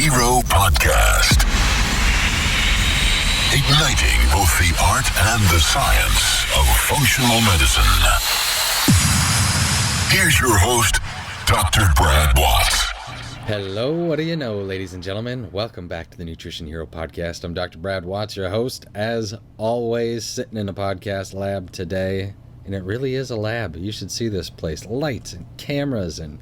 Hero Podcast. Igniting both the art and the science of functional medicine. Here's your host, Dr. Brad Watts. Hello, what do you know, ladies and gentlemen? Welcome back to the Nutrition Hero Podcast. I'm Dr. Brad Watts, your host, as always, sitting in a podcast lab today. And it really is a lab. You should see this place. Lights and cameras and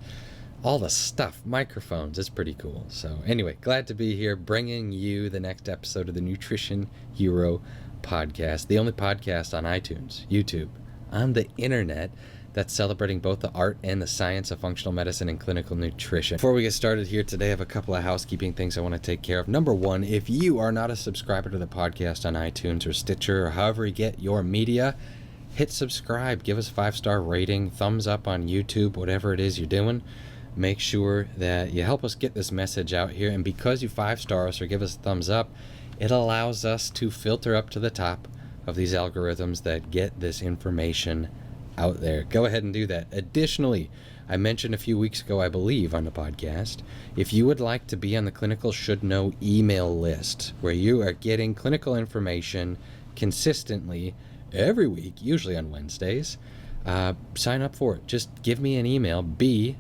all the stuff, microphones. It's pretty cool. So anyway, glad to be here bringing you the next episode of the Nutrition Hero Podcast, the only podcast on iTunes, YouTube, on the internet that's celebrating both the art and the science of functional medicine and clinical nutrition. Before we get started here today, I have a couple of housekeeping things I want to take care of. Number one, if you are not a subscriber to the podcast on iTunes or Stitcher or however you get your media, hit subscribe, give us a 5-star rating, thumbs up on YouTube, whatever it is you're doing. Make sure that you help us get this message out here. And because you 5-star us or give us a thumbs up, it allows us to filter up to the top of these algorithms that get this information out there. Go ahead and do that. Additionally, I mentioned a few weeks ago, I believe, on the podcast, if you would like to be on the Clinical Should Know email list, where you are getting clinical information consistently every week, usually on Wednesdays, sign up for it. Just give me an email, B,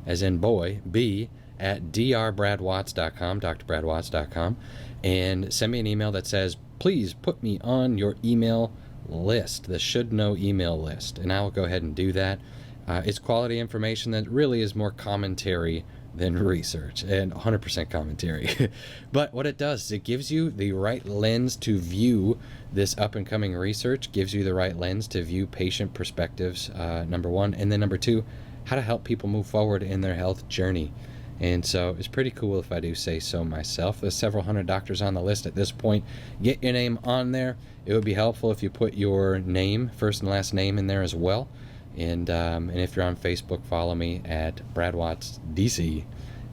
as in boy, B, at drbradwatts.com, drbradwatts.com, and send me an email that says, please put me on your email list, the should know email list, and I will go ahead and do that. It's quality information that really is more commentary than research, and 100% commentary. But what it does is it gives you the right lens to view this up and coming research, gives you the right lens to view patient perspectives, number one, and then number two, how to help people move forward in their health journey. And so it's pretty cool if I do say so myself. There's several hundred doctors on the list at this point. Get your name on there. It would be helpful if you put your name, first and last name, in there as well. And if you're on Facebook, follow me at Brad Watts DC,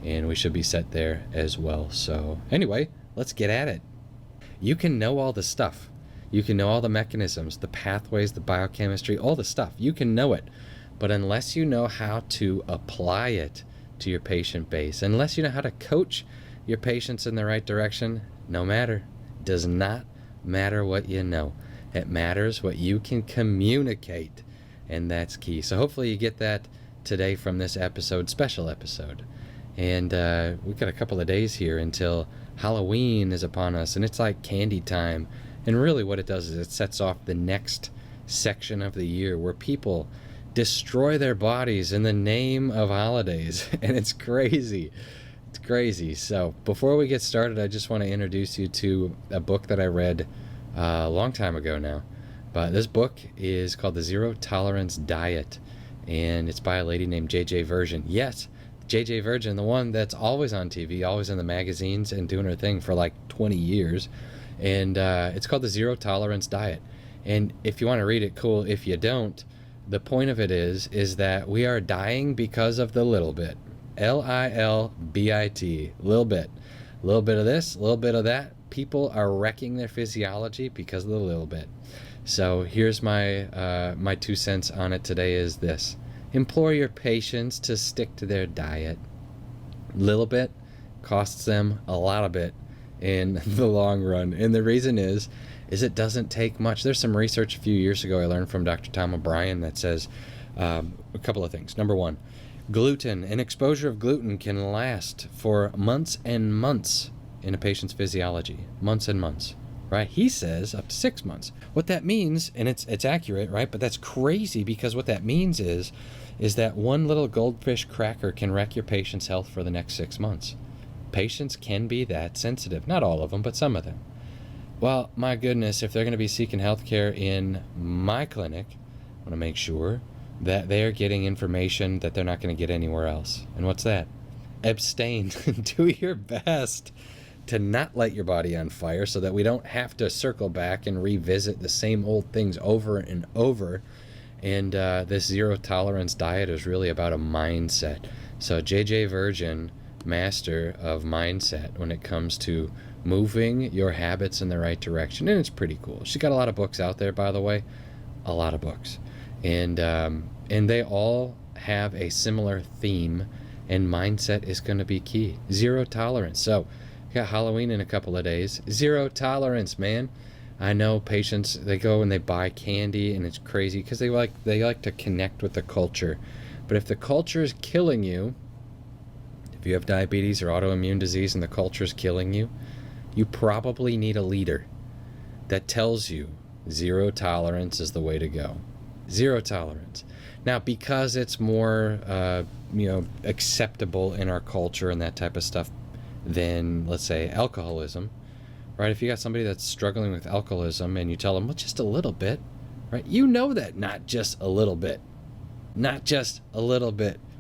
and we should be set there as well. So anyway, let's get at it. You can know all the stuff. You can know all the mechanisms, the pathways, the biochemistry, all the stuff. You can know it. But unless you know how to apply it to your patient base, unless you know how to coach your patients in the right direction, does not matter what you know. It matters what you can communicate, and that's key. So hopefully you get that today from this episode, special episode. And we've got a couple of days here until Halloween is upon us, and it's like candy time. And really what it does is it sets off the next section of the year where people destroy their bodies in the name of holidays. And it's crazy. It's crazy. So before we get started, I just want to introduce you to a book that I read a long time ago now. But this book is called The Zero Tolerance Diet, and it's by a lady named J.J. Virgin. Yes, J.J. Virgin, the one that's always on TV, always in the magazines and doing her thing for like 20 years. And it's called The Zero Tolerance Diet. And if you want to read it, cool. If you don't, the point of it is that we are dying because of the little bit. Lilbit. Little bit. A little bit of this, a little bit of that. People are wrecking their physiology because of the little bit. So here's my 2 cents on it today is this. Implore your patients to stick to their diet. Little bit costs them a lot of it in the long run. And the reason is it doesn't take much. There's some research a few years ago I learned from Dr. Tom O'Brien that says a couple of things. Number one, gluten. An exposure of gluten can last for months and months in a patient's physiology. Months and months, right? He says up to 6 months. What that means, and it's accurate, right? But that's crazy because what that means is that one little goldfish cracker can wreck your patient's health for the next 6 months. Patients can be that sensitive. Not all of them, but some of them. Well, my goodness, if they're going to be seeking healthcare in my clinic, I want to make sure that they're getting information that they're not going to get anywhere else. And what's that? Abstain. Do your best to not light your body on fire so that we don't have to circle back and revisit the same old things over and over. And this zero tolerance diet is really about a mindset. So J.J. Virgin, master of mindset when it comes to moving your habits in the right direction, and it's pretty cool. She's got a lot of books out there, by the way, a lot of books, and they all have a similar theme And mindset is going to be key. Zero tolerance. So, you got Halloween in a couple of days. Zero tolerance, man. I know patients, they go and they buy candy, and it's crazy because they like to connect with the culture. But if the culture is killing you, if you have diabetes or autoimmune disease and the culture is killing you, you probably need a leader that tells you zero tolerance is the way to go. Zero tolerance. Now, because it's more, acceptable in our culture and that type of stuff than, let's say, alcoholism, right? If you got somebody that's struggling with alcoholism and you tell them, well, just a little bit, right? You know that not just a little bit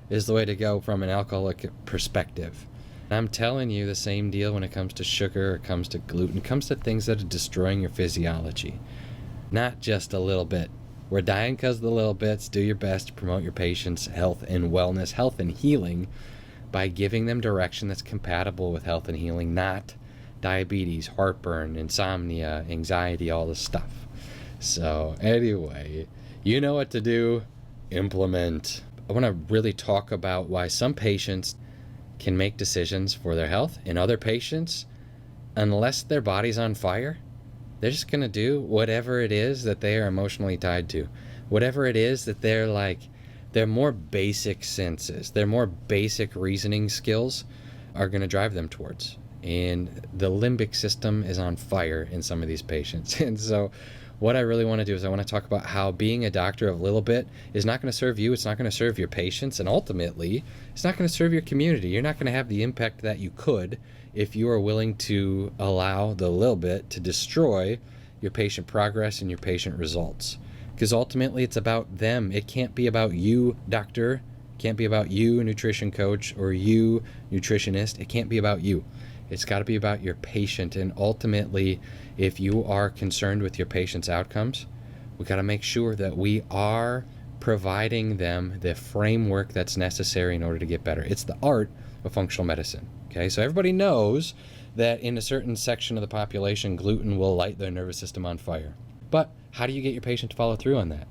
is the way to go from an alcoholic perspective. I'm telling you the same deal when it comes to sugar, it comes to gluten, it comes to things that are destroying your physiology. Not just a little bit. We're dying because of the little bits. Do your best to promote your patients' health and wellness, health and healing, by giving them direction that's compatible with health and healing, not diabetes, heartburn, insomnia, anxiety, all this stuff. So anyway, you know what to do. Implement. I want to really talk about why some patients can make decisions for their health, and other patients, unless their body's on fire, they're just going to do whatever it is that they are emotionally tied to. Whatever it is that their more basic senses, their more basic reasoning skills are going to drive them towards. And the limbic system is on fire in some of these patients. And so what I really want to do is I want to talk about how being a doctor of Lil Bit is not going to serve you. It's not going to serve your patients. And ultimately, it's not going to serve your community. You're not going to have the impact that you could if you are willing to allow the Lil Bit to destroy your patient progress and your patient results. Because ultimately, it's about them. It can't be about you, doctor. It can't be about you, nutrition coach, or you, nutritionist. It can't be about you. It's got to be about your patient. And ultimately, if you are concerned with your patient's outcomes, we got to make sure that we are providing them the framework that's necessary in order to get better. It's the art of functional medicine. Okay, so everybody knows that in a certain section of the population, gluten will light their nervous system on fire. But how do you get your patient to follow through on that?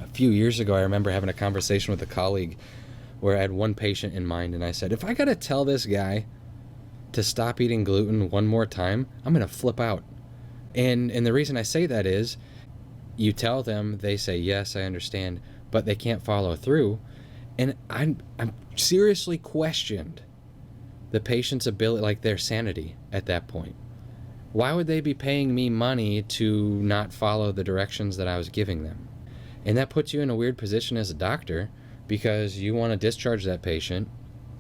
A few years ago, I remember having a conversation with a colleague where I had one patient in mind, and I said, if I got to tell this guy to stop eating gluten one more time, I'm going to flip out. And the reason I say that is, you tell them, they say, yes, I understand, but they can't follow through. And I'm seriously questioned the patient's ability, like their sanity at that point. Why would they be paying me money to not follow the directions that I was giving them? And that puts you in a weird position as a doctor, because you want to discharge that patient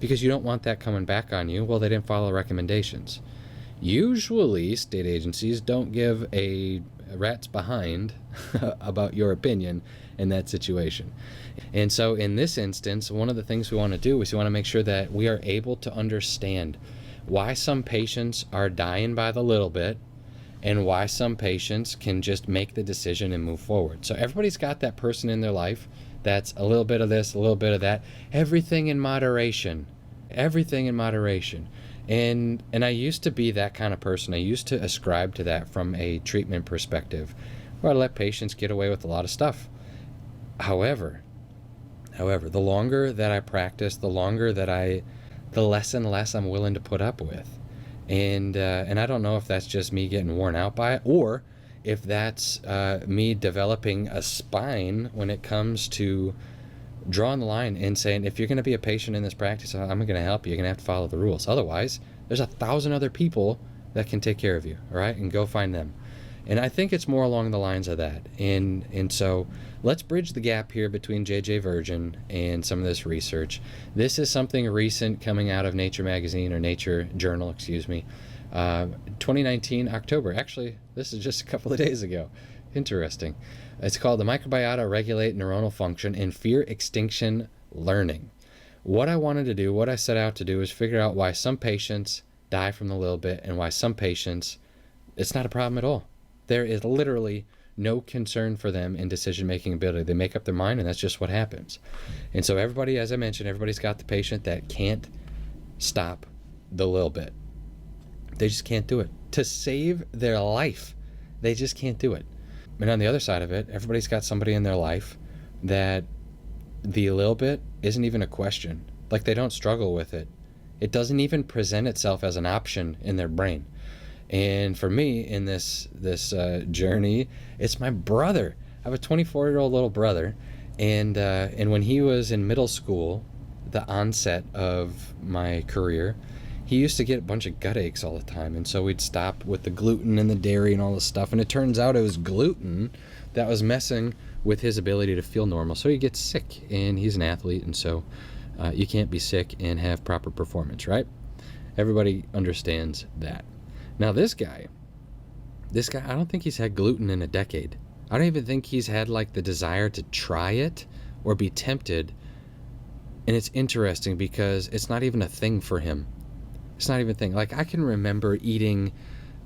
because you don't want that coming back on you. Well, they didn't follow recommendations. Usually, state agencies don't give a rat's behind about your opinion in that situation. And so in this instance, one of the things we want to do is we want to make sure that we are able to understand why some patients are dying by the little bit and why some patients can just make the decision and move forward. So everybody's got that person in their life that's a little bit of this, a little bit of that, everything in moderation. And I used to be that kind of person. I used to ascribe to that from a treatment perspective, where I let patients get away with a lot of stuff. However, the longer that I practice, the less and less I'm willing to put up with. And I don't know if that's just me getting worn out by it, or if that's me developing a spine when it comes to drawing the line and saying, if you're going to be a patient in this practice, I'm going to help you. You're going to have to follow the rules. Otherwise, there's 1,000 other people that can take care of you, all right? And go find them. And I think it's more along the lines of that. And so let's bridge the gap here between JJ Virgin and some of this research. This is something recent coming out of Nature Magazine, or Nature Journal, 2019, October. Actually, this is just a couple of days ago. Interesting. It's called The Microbiome Regulate Neuronal Function and Fear Extinction Learning. What I wanted to do, what I set out to do, is figure out why some patients die from the Lil Bit and why some patients, it's not a problem at all. There is literally no concern for them in decision-making ability. They make up their mind, and that's just what happens. And so everybody, as I mentioned, everybody's got the patient that can't stop the Lil Bit. They just can't do it. To save their life, they just can't do it. And on the other side of it, everybody's got somebody in their life that the Lil Bit isn't even a question. Like they don't struggle with it. It doesn't even present itself as an option in their brain. And for me, in this journey, it's my brother. I have a 24-year-old little brother, and when he was in middle school, the onset of my career, he used to get a bunch of gut aches all the time, and so we'd stop with the gluten and the dairy and all this stuff, and it turns out it was gluten that was messing with his ability to feel normal. So he gets sick, and he's an athlete, and so you can't be sick and have proper performance, right? Everybody understands that. Now this guy, I don't think he's had gluten in a decade. I don't even think he's had like the desire to try it or be tempted. And it's interesting because it's not even a thing for him. It's not even a thing. Like I can remember eating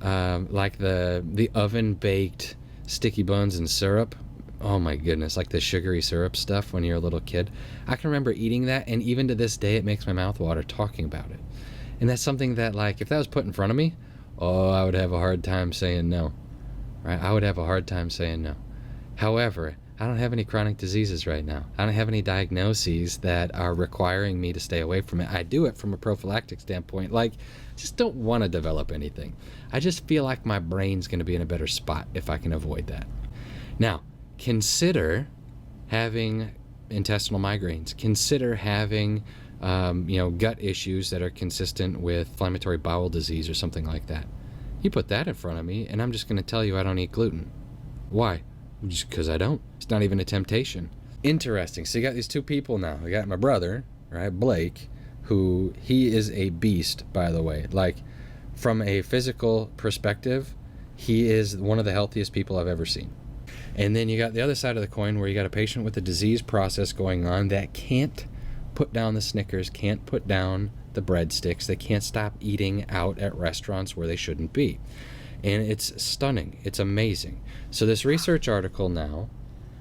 like the oven baked sticky buns and syrup. Oh my goodness, like the sugary syrup stuff when you're a little kid. I can remember eating that, and even to this day it makes my mouth water talking about it. And that's something that, like, if that was put in front of me, oh, I would have a hard time saying no. Right? I would have a hard time saying no. However, I don't have any chronic diseases right now. I don't have any diagnoses that are requiring me to stay away from it. I do it from a prophylactic standpoint. Like, just don't want to develop anything. I just feel like my brain's going to be in a better spot if I can avoid that. Now, consider having intestinal migraines. Consider having gut issues that are consistent with inflammatory bowel disease or something like that. You put that in front of me, and I'm just going to tell you I don't eat gluten. Why? Just because I don't. It's not even a temptation. Interesting. So you got these two people now. We got my brother, right, Blake, who he is a beast, by the way. Like, from a physical perspective, he is one of the healthiest people I've ever seen. And then you got the other side of the coin where you got a patient with a disease process going on that can't put down the Snickers, can't put down the breadsticks. They can't stop eating out at restaurants where they shouldn't be. And it's stunning. It's amazing. So this research article now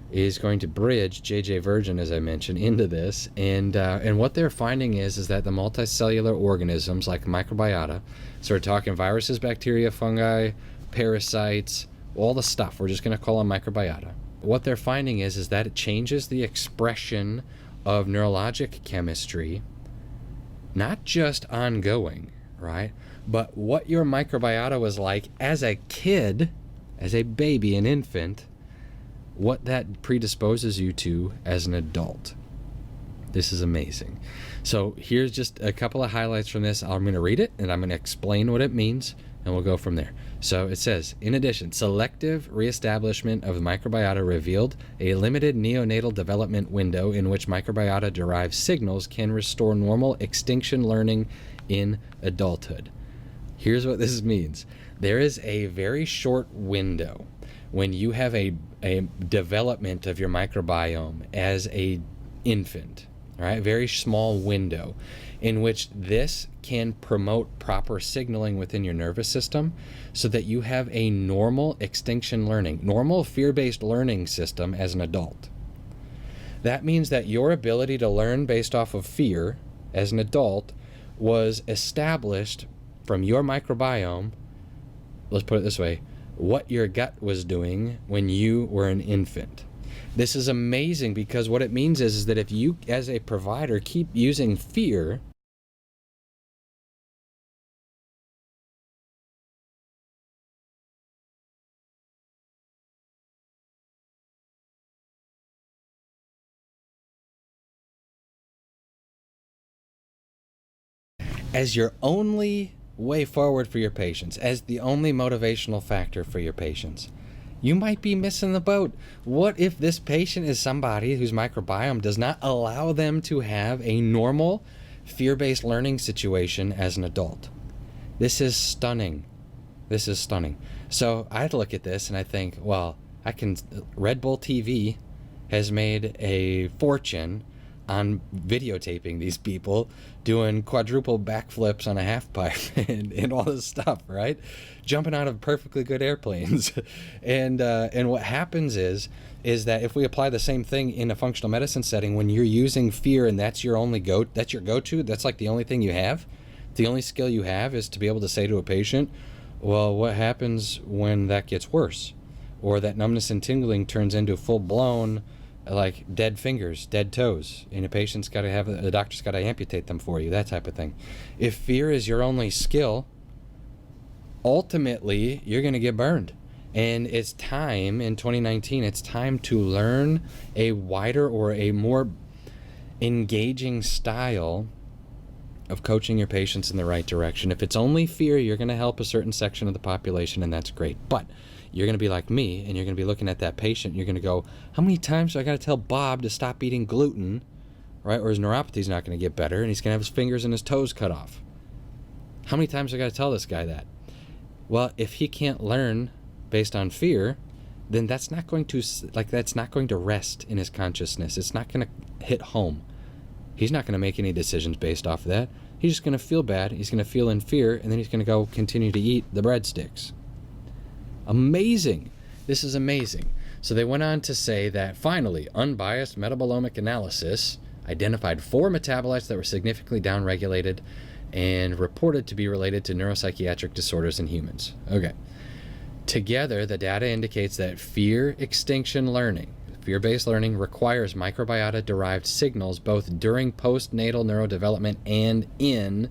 is going to bridge J.J. Virgin, as I mentioned, into this. And what they're finding is that the multicellular organisms like microbiota, so we're talking viruses, bacteria, fungi, parasites, all the stuff. We're just going to call them microbiota. What they're finding is that it changes the expression of neurologic chemistry, not just ongoing, right? But what your microbiota was like as a kid, as a baby, an infant, what that predisposes you to as an adult. This is amazing. So here's just a couple of highlights from this. I'm going to read it, and I'm going to explain what it means, and we'll go from there. So it says, in addition, selective reestablishment of the microbiota revealed a limited neonatal development window in which microbiota-derived signals can restore normal extinction learning in adulthood. Here's what this means. There is a very short window when you have a development of your microbiome as a infant, right? Very small window in which this can promote proper signaling within your nervous system so that you have a normal extinction learning, normal fear-based learning system as an adult. That means that your ability to learn based off of fear as an adult was established from your microbiome. Let's put it this way, what your gut was doing when you were an infant. This is amazing because what it means is that if you, as a provider, keep using fear as your only way forward for your patients, as the only motivational factor for your patients, you might be missing the boat. What if this patient is somebody whose microbiome does not allow them to have a normal fear-based learning situation as an adult? This is stunning. This is stunning. So I'd look at this and I think, well, Red Bull TV has made a fortune on videotaping these people doing quadruple backflips on a half pipe and all this stuff, right? Jumping out of perfectly good airplanes. And what happens is that if we apply the same thing in a functional medicine setting, when you're using fear and that's your go-to, that's like the only thing you have, the only skill you have is to be able to say to a patient, well, what happens when that gets worse? Or that numbness and tingling turns into full-blown like dead fingers, dead toes, and the doctor's got to amputate them for you, that type of thing. If fear is your only skill, ultimately you're going to get burned. And it's time in 2019, it's time to learn a wider or a more engaging style of coaching your patients in the right direction. If it's only fear, you're going to help a certain section of the population, and that's great. But you're going to be like me, and you're going to be looking at that patient, and you're going to go, how many times do I got to tell Bob to stop eating gluten, right? Or his neuropathy's not going to get better, and he's going to have his fingers and his toes cut off. How many times do I got to tell this guy that? Well, if he can't learn based on fear, then that's not going to rest in his consciousness. It's not going to hit home. He's not going to make any decisions based off of that. He's just going to feel bad. He's going to feel in fear, and then he's going to go continue to eat the breadsticks. Amazing. This is amazing. So they went on to say that finally, unbiased metabolomic analysis identified 4 metabolites that were significantly downregulated and reported to be related to neuropsychiatric disorders in humans. Okay. Together, the data indicates that fear-based learning requires microbiota-derived signals both during postnatal neurodevelopment and in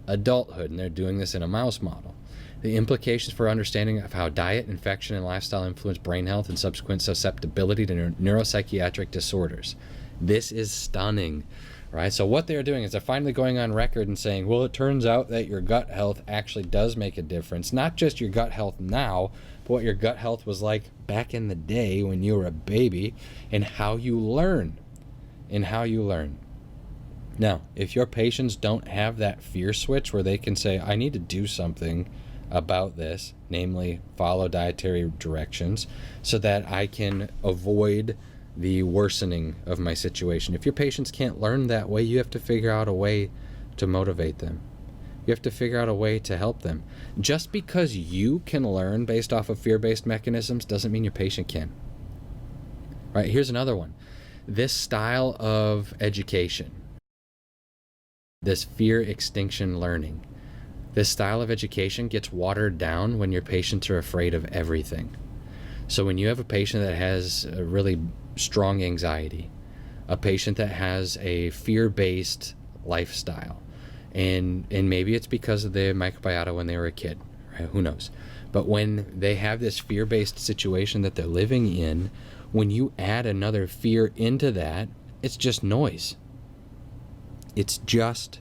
adulthood, and they're doing this in a mouse model. The implications for understanding of how diet, infection, and lifestyle influence brain health and subsequent susceptibility to neuropsychiatric disorders. This is stunning, right? So what they're doing is they're finally going on record and saying, well, it turns out that your gut health actually does make a difference. Not just your gut health now, but what your gut health was like back in the day when you were a baby, and how you learn. Now, if your patients don't have that fear switch where they can say, I need to do something about this, namely follow dietary directions so that I can avoid the worsening of my situation. If your patients can't learn that way, you have to figure out a way to motivate them. You have to figure out a way to help them. Just because you can learn based off of fear-based mechanisms doesn't mean your patient can. Right, here's another one. This style of education, this fear extinction learning, this style of education gets watered down when your patients are afraid of everything. So when you have a patient that has a really strong anxiety, a patient that has a fear-based lifestyle, and maybe it's because of the microbiota when they were a kid, right? Who knows? But when they have this fear-based situation that they're living in, when you add another fear into that, it's just noise. It's just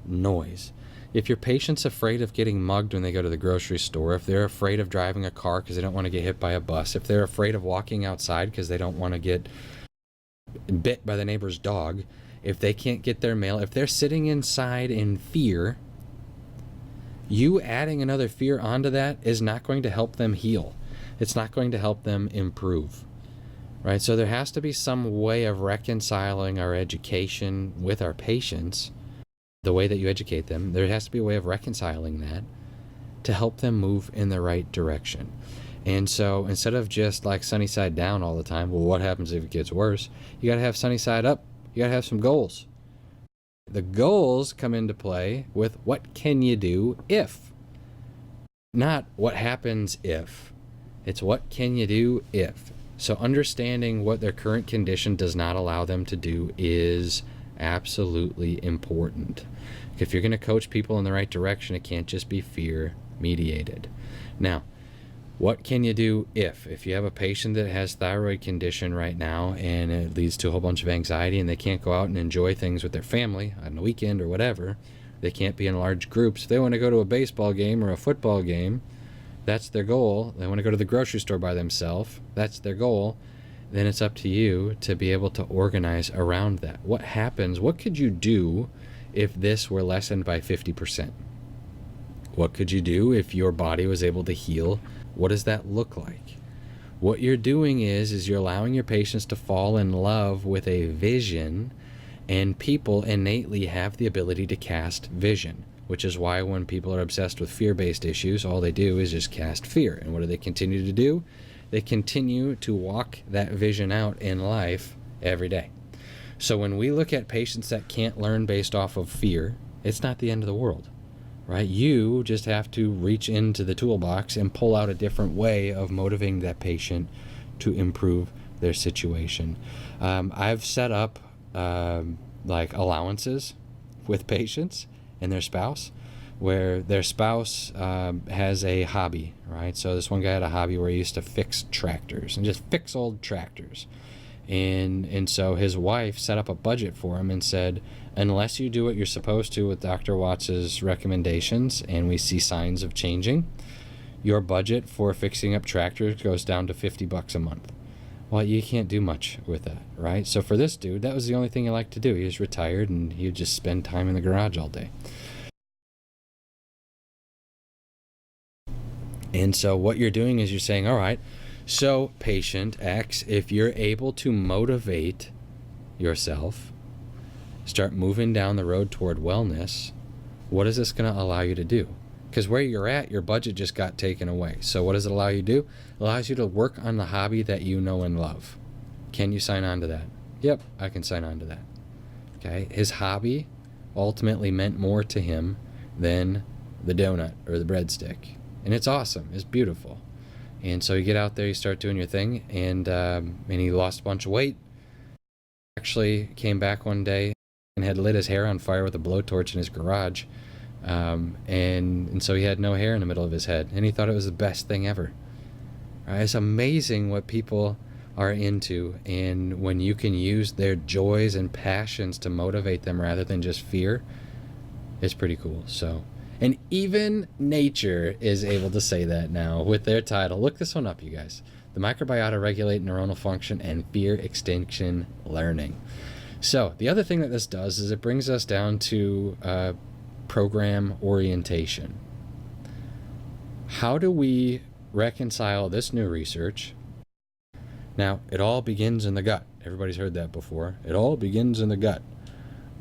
noise. If your patient's afraid of getting mugged when they go to the grocery store, if they're afraid of driving a car because they don't want to get hit by a bus, if they're afraid of walking outside because they don't want to get bit by the neighbor's dog, if they can't get their mail, if they're sitting inside in fear, you adding another fear onto that is not going to help them heal. It's not going to help them improve, right? So there has to be some way of reconciling our education with our patients. The way that you educate them, there has to be a way of reconciling that to help them move in the right direction. And so instead of just like sunny side down all the time, well, what happens if it gets worse? You got to have sunny side up. You got to have some goals. The goals come into play with what can you do if, not what happens if. It's what can you do if. So understanding what their current condition does not allow them to do is absolutely important. If you're going to coach people in the right direction, it can't just be fear mediated. Now, what can you do if you have a patient that has thyroid condition right now and it leads to a whole bunch of anxiety and they can't go out and enjoy things with their family on the weekend or whatever, they can't be in large groups. If they want to go to a baseball game or a football game, that's their goal. They want to go to the grocery store by themselves, that's their goal. Then it's up to you to be able to organize around that. What happens? What could you do if this were lessened by 50%? What could you do if your body was able to heal? What does that look like? What you're doing is you're allowing your patients to fall in love with a vision, and people innately have the ability to cast vision, which is why when people are obsessed with fear-based issues, all they do is just cast fear. And what do they continue to do? They continue to walk that vision out in life every day. So when we look at patients that can't learn based off of fear, it's not the end of the world, right? You just have to reach into the toolbox and pull out a different way of motivating that patient to improve their situation. I've set up like allowances with patients and their spouse, where their spouse has a hobby, right? So this one guy had a hobby where he used to fix tractors and just fix old tractors. And so his wife set up a budget for him and said, unless you do what you're supposed to with Dr. Watts's recommendations and we see signs of changing, your budget for fixing up tractors goes down to $50 a month. Well, you can't do much with that, right? So for this dude, that was the only thing he liked to do. He was retired and he would just spend time in the garage all day. And so what you're doing is you're saying, all right, so patient X, if you're able to motivate yourself, start moving down the road toward wellness, what is this going to allow you to do? Because where you're at, your budget just got taken away. So what does it allow you to do? It allows you to work on the hobby that you know and love. Can you sign on to that? Yep, I can sign on to that. Okay, his hobby ultimately meant more to him than the donut or the breadstick. And it's awesome. It's beautiful. And so you get out there, you start doing your thing, and he lost a bunch of weight. Actually came back one day and had lit his hair on fire with a blowtorch in his garage. And so he had no hair in the middle of his head, and he thought it was the best thing ever. Right? It's amazing what people are into, and when you can use their joys and passions to motivate them rather than just fear, it's pretty cool. So, and even nature is able to say that now with their title. Look this one up, you guys. The Microbiota Regulate Neuronal Function and Fear Extinction Learning. So the other thing that this does is it brings us down to program orientation. How do we reconcile this new research? Now, it all begins in the gut. Everybody's heard that before. It all begins in the gut.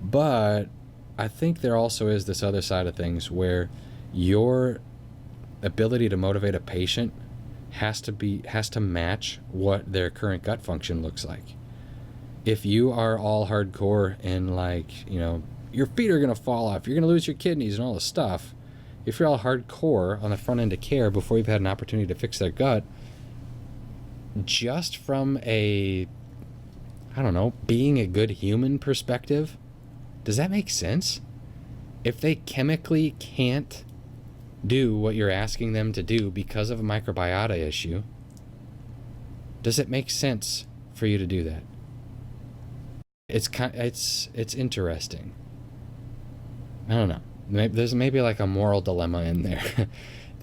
But I think there also is this other side of things where your ability to motivate a patient has to match what their current gut function looks like. If you are all hardcore and like, you know, your feet are going to fall off, you're going to lose your kidneys and all this stuff, if you're all hardcore on the front end of care before you've had an opportunity to fix their gut, just from a, I don't know, being a good human perspective, does that make sense? If they chemically can't do what you're asking them to do because of a microbiota issue, does it make sense for you to do that? It's interesting. I don't know. There's maybe like a moral dilemma in there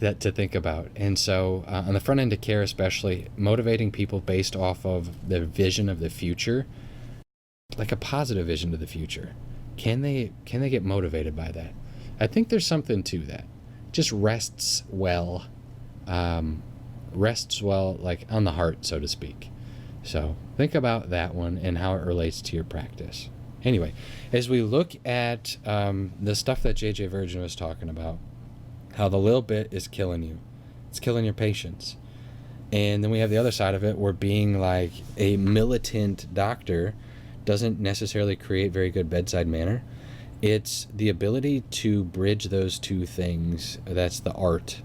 that to think about. And so on the front end of care especially, motivating people based off of their vision of the future, like a positive vision of the future, can they get motivated by that? I think there's something to that. Just rests well like on the heart, so to speak. So think about that one and how it relates to your practice. Anyway, as we look at the stuff that JJ Virgin was talking about, how the Lil Bit is killing you. It's killing your patients. And then we have the other side of it where being like a militant doctor doesn't necessarily create very good bedside manner. It's the ability to bridge those two things. That's the art.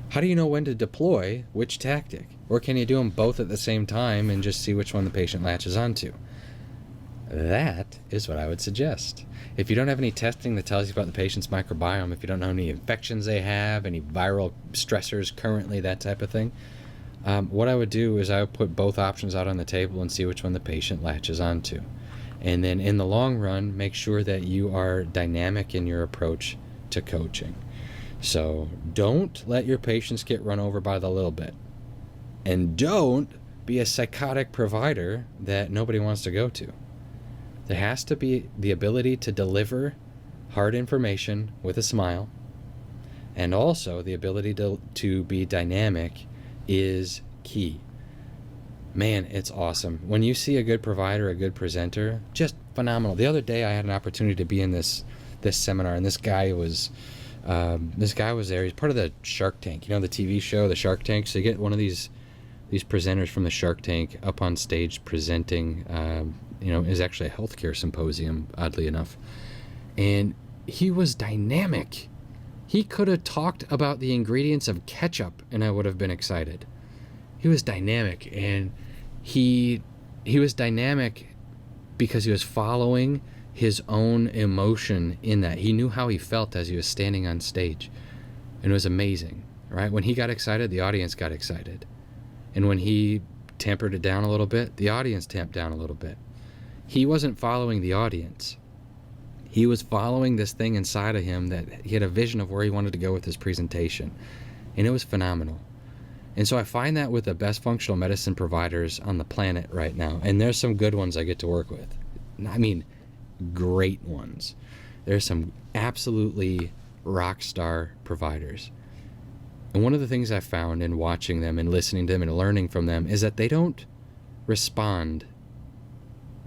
How do you know when to deploy which tactic? Or can you do them both at the same time and just see which one the patient latches onto? That is what I would suggest. If you don't have any testing that tells you about the patient's microbiome, if you don't know any infections they have, any viral stressors currently, that type of thing, what I would do is I would put both options out on the table and see which one the patient latches onto. And then in the long run, make sure that you are dynamic in your approach to coaching. So don't let your patients get run over by the Lil Bit. And don't be a psychotic provider that nobody wants to go to. There has to be the ability to deliver hard information with a smile, and also the ability to be dynamic is key. Man, it's awesome. When you see a good provider, a good presenter, just phenomenal. The other day I had an opportunity to be in this seminar, and this guy was there. He's part of the Shark Tank, you know, the TV show, the Shark Tank. So you get one of these presenters from the Shark Tank up on stage presenting, is actually a healthcare symposium, oddly enough. And he was dynamic. He could have talked about the ingredients of ketchup and I would have been excited. He was dynamic, and he was dynamic because he was following his own emotion in that. He knew how he felt as he was standing on stage. And it was amazing, right? When he got excited, the audience got excited. And when he tempered it down a little bit, the audience tamped down a little bit. He wasn't following the audience. He was following this thing inside of him that he had a vision of where he wanted to go with his presentation. And it was phenomenal. And so I find that with the best functional medicine providers on the planet right now. And there's some good ones I get to work with. I mean, great ones. There's some absolutely rock star providers. And one of the things I found in watching them and listening to them and learning from them is that they don't respond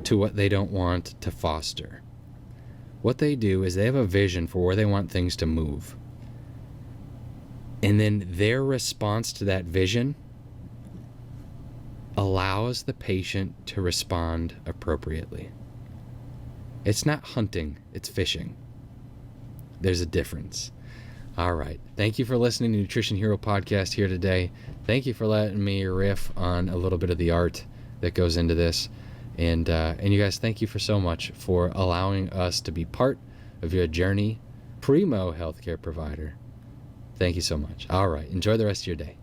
to what they don't want to foster. What they do is they have a vision for where they want things to move. And then their response to that vision allows the patient to respond appropriately. It's not hunting, it's fishing. There's a difference. All right. Thank you for listening to Nutrition Hero Podcast here today. Thank you for letting me riff on a little bit of the art that goes into this. And you guys, thank you for so much for allowing us to be part of your journey. Primo healthcare provider. Thank you so much. All right. Enjoy the rest of your day.